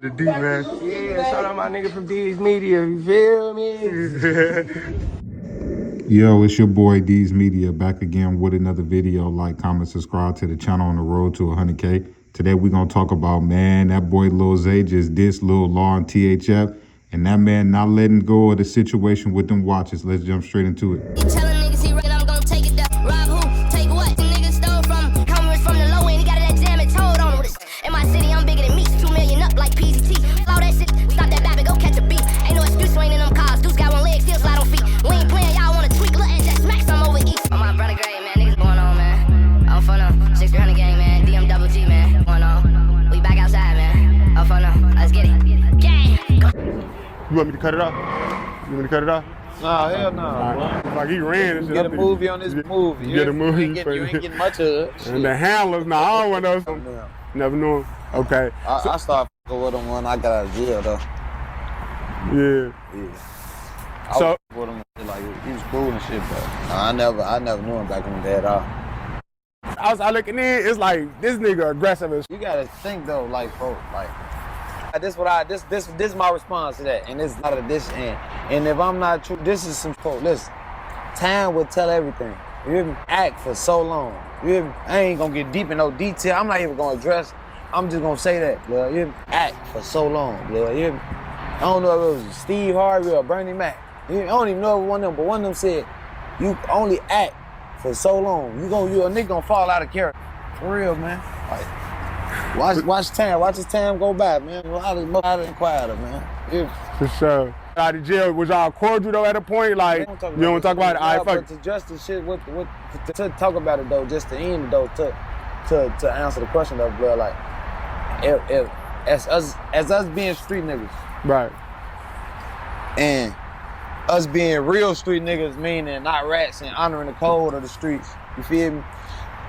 The D, man. Yeah, shout out my nigga from D's Media, you feel me? Yo, it's your boy D's Media back again with another video. Like, comment, subscribe to the channel on the road to 100K. Today we're going to talk about, man, that boy Lil Z just dissed Lil Law and THF. And that man not letting go of the situation with them watches. Let's jump straight into it. I'm gonna take it down. Rob who? Take what? The niggas stole from. Coming from the low end, he got that damage hold on. In my city, I'm bigger than me. 2 million up like PZT. All that shit, stop that baby, go catch a beat. Ain't no excuse for ain't in them cars. Dudes got one leg, still slide on feet. We ain't playing, y'all wanna tweak. Look and just smack some over east. Oh, my brother great, man. Niggas going on, man. I'm for no 6300 gang, man. DM double G, man. Going on. We back outside, man. I'm for no. Let's get it. Gang. You want me to cut it off? You want me to cut it off? Nah, hell no. Right. Like he ran and shit. Get a movie on this movie. You get a movie. You ain't getting much of it. And the handlers, nah, I don't want those. Never knew him. Okay. I started fucking with him when I got out of jail, though. Yeah. I So was with him, like, he was cool and shit, but I never knew him back in the day at all. I was looking in, it's like this nigga aggressive as You gotta think though, like, bro, like, this is my response to that, and this is not a dish and if I'm not true, this is some quote. Listen, time will tell everything. You hear me? Act for so long. You hear me? I ain't gonna get deep in no detail. I'm not even gonna address. I'm just gonna say that, blood. You hear me? Act for so long, blood. You hear me? I don't know if it was Steve Harvey or Bernie Mac. You hear me? I don't even know if it was one of them, but one of them said, "You only act for so long. You a nigga gonna fall out of character." For real, man. Like, watch his time go by, man. A lot of quieter, man. Yeah. for sure. Out of jail, was y'all cordial though at a point? Like, you don't want to talk about it? All right, fuck. But to justice shit, to talk about it though, just to end it though, to answer the question though, blood, like, if as us being street niggas, Right. and us being real street niggas, meaning not rats and honoring the code of the streets, you feel me?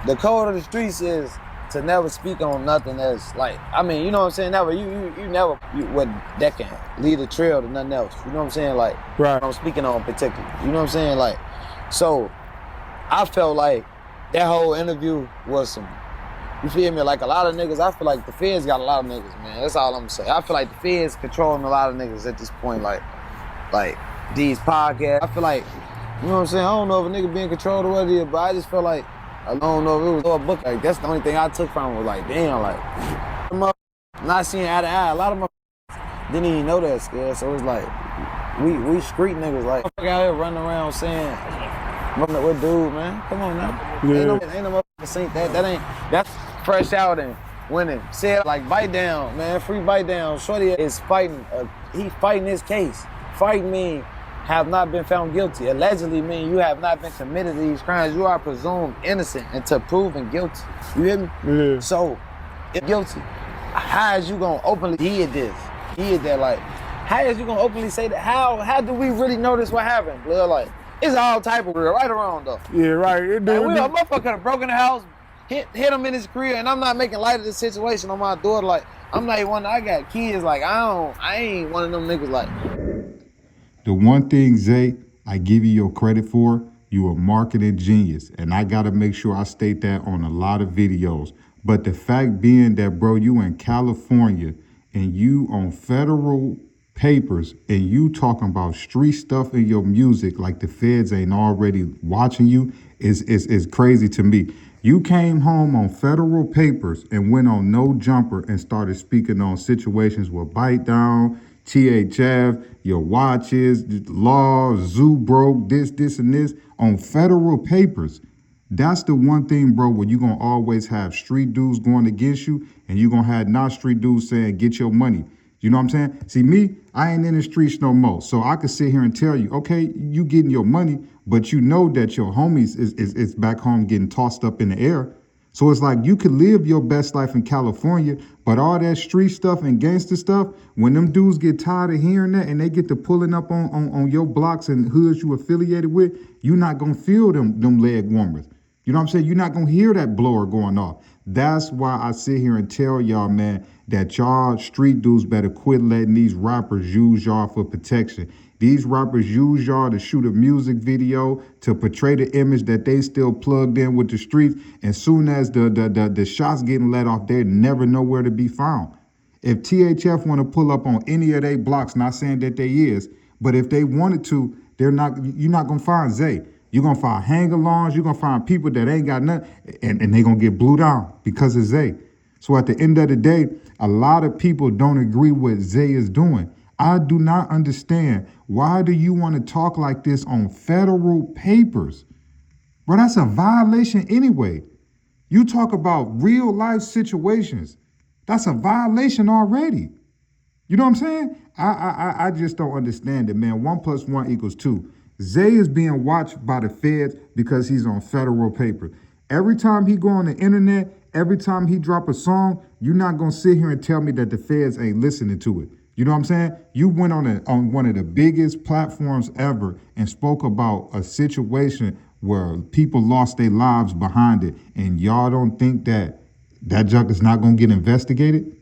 The code of the streets is to never speak on nothing that's like, I mean, you know what I'm saying? Never, that can lead a trail to nothing else. You know what I'm saying? Like, Right. I'm speaking on particular. You know what I'm saying? Like, so I felt like that whole interview was some, you feel me? Like a lot of niggas, I feel like the feds got a lot of niggas, man. That's all I'm gonna say. I feel like the feds controlling a lot of niggas at this point, like these podcasts. I feel like, you know what I'm saying? I don't know if a nigga being controlled or what it is, but I just feel like, I don't know if it was a book. Like, that's the only thing I took from it, was like, damn, like, not seeing eye to eye. A lot of motherfuckers didn't even know that, scared. So it's like, we street niggas, like, out here running around saying, what dude, man? Come on now. Yeah. Ain't no motherfucker sink that. That's fresh out and winning. Said like, bite down, man. Free bite down. Shorty is fighting. He fighting his case. Fight mean have not been found guilty. Allegedly mean you have not been committed to these crimes. You are presumed innocent until proven guilty. You hear me? Yeah. So, if guilty, how is you gonna openly did this? Did that? Like, how is you gonna openly say that? How do we really know this what happened? Blood, like, it's all type of real, right or wrong though. Yeah, right. It Like, do. a motherfucker could have broken the house, hit him in his career, and I'm not making light of the situation on my daughter. Like, I'm not even one. I got kids. Like, I ain't one of them niggas. Like, The one thing, Zay, I give you your credit for, you a marketing genius. And I got to make sure I state that on a lot of videos. But the fact being that, bro, you in California and you on federal papers and you talking about street stuff in your music like the feds ain't already watching you is crazy to me. You came home on federal papers and went on No Jumper and started speaking on situations with Bite Down, THF, your watches, law, zoo broke, this, and this on federal papers. That's the one thing, bro, where you're going to always have street dudes going against you and you're going to have not street dudes saying, get your money. You know what I'm saying? See, me, I ain't in the streets no more. So I could sit here and tell you, okay, you getting your money, but you know that your homies is back home getting tossed up in the air. So it's like you could live your best life in California, but all that street stuff and gangster stuff, when them dudes get tired of hearing that and they get to pulling up on your blocks and hoods you affiliated with, you're not going to feel them leg warmers. You know what I'm saying? You're not going to hear that blower going off. That's why I sit here and tell y'all, man, that y'all street dudes better quit letting these rappers use y'all for protection. These rappers use y'all to shoot a music video to portray the image that they still plugged in with the streets. And soon as the shots getting let off, they're never nowhere to be found. If THF want to pull up on any of their blocks, not saying that they is, but if they wanted to, you're not gonna find Zay. You're gonna find hang-alongs, you're gonna find people that ain't got nothing, and they gonna get blew down because of Zay. So at the end of the day, a lot of people don't agree with Zay is doing. I do not understand. Why do you want to talk like this on federal papers? Bro, that's a violation anyway. You talk about real life situations. That's a violation already. You know what I'm saying? I just don't understand it, man. 1 + 1 = 2. Zay is being watched by the feds because he's on federal paper. Every time he go on the internet, every time he drop a song, you're not gonna sit here and tell me that the feds ain't listening to it. You know what I'm saying? You went on one of the biggest platforms ever and spoke about a situation where people lost their lives behind it, and y'all don't think that junk is not gonna get investigated?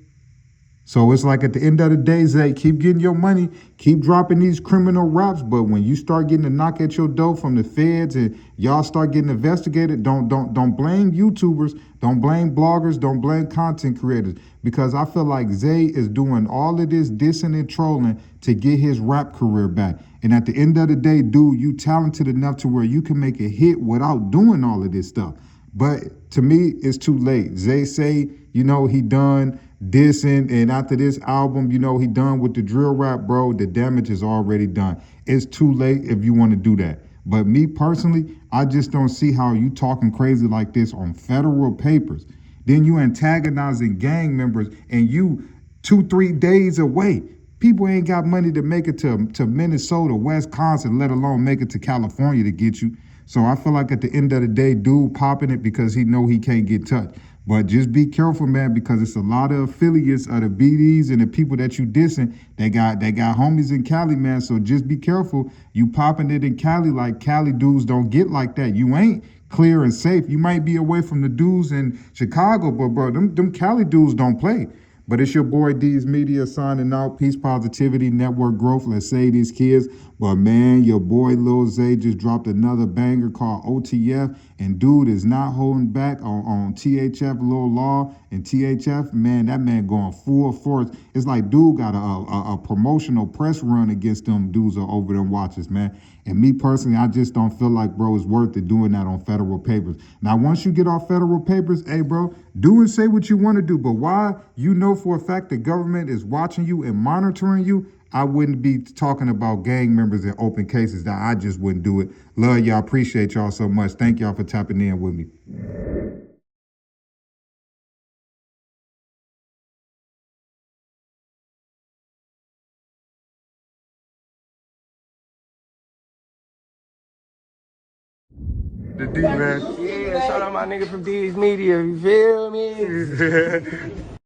So it's like at the end of the day, Zay, keep getting your money, keep dropping these criminal raps, but when you start getting a knock at your door from the feds and y'all start getting investigated, don't blame YouTubers, don't blame bloggers, don't blame content creators, because I feel like Zay is doing all of this dissing and trolling to get his rap career back. And at the end of the day, dude, you talented enough to where you can make a hit without doing all of this stuff. But to me, it's too late. Zay say, he done dissing, and after this album, he done with the drill rap, bro. The damage is already done. It's too late if you want to do that. But me personally, I just don't see how you talking crazy like this on federal papers. Then you antagonizing gang members, and you 2-3 days away. People ain't got money to make it to Minnesota, Wisconsin, let alone make it to California to get you. So I feel like at the end of the day, dude popping it because he know he can't get touched. But just be careful, man, because it's a lot of affiliates of the BDs and the people that you dissing. They got homies in Cali, man. So just be careful. You popping it in Cali like Cali dudes don't get like that. You ain't clear and safe. You might be away from the dudes in Chicago, but bro, them Cali dudes don't play. But it's your boy D's Media signing out. Peace, positivity, network growth. Let's say these kids. But man, your boy Lil Z just dropped another banger called OTF. And dude is not holding back on THF, Lil Law, and THF. Man, that man going full force. It's like dude got a promotional press run against them dudes over them watches, man. And me personally, I just don't feel like, bro, it's worth it doing that on federal papers. Now, once you get off federal papers, hey, bro, do and say what you want to do. But why you know for a fact the government is watching you and monitoring you, I wouldn't be talking about gang members in open cases. That I just wouldn't do it. Love y'all. Appreciate y'all so much. Thank y'all for tapping in with me. The D, man. Yeah, shout out my nigga from D's Media, you feel me?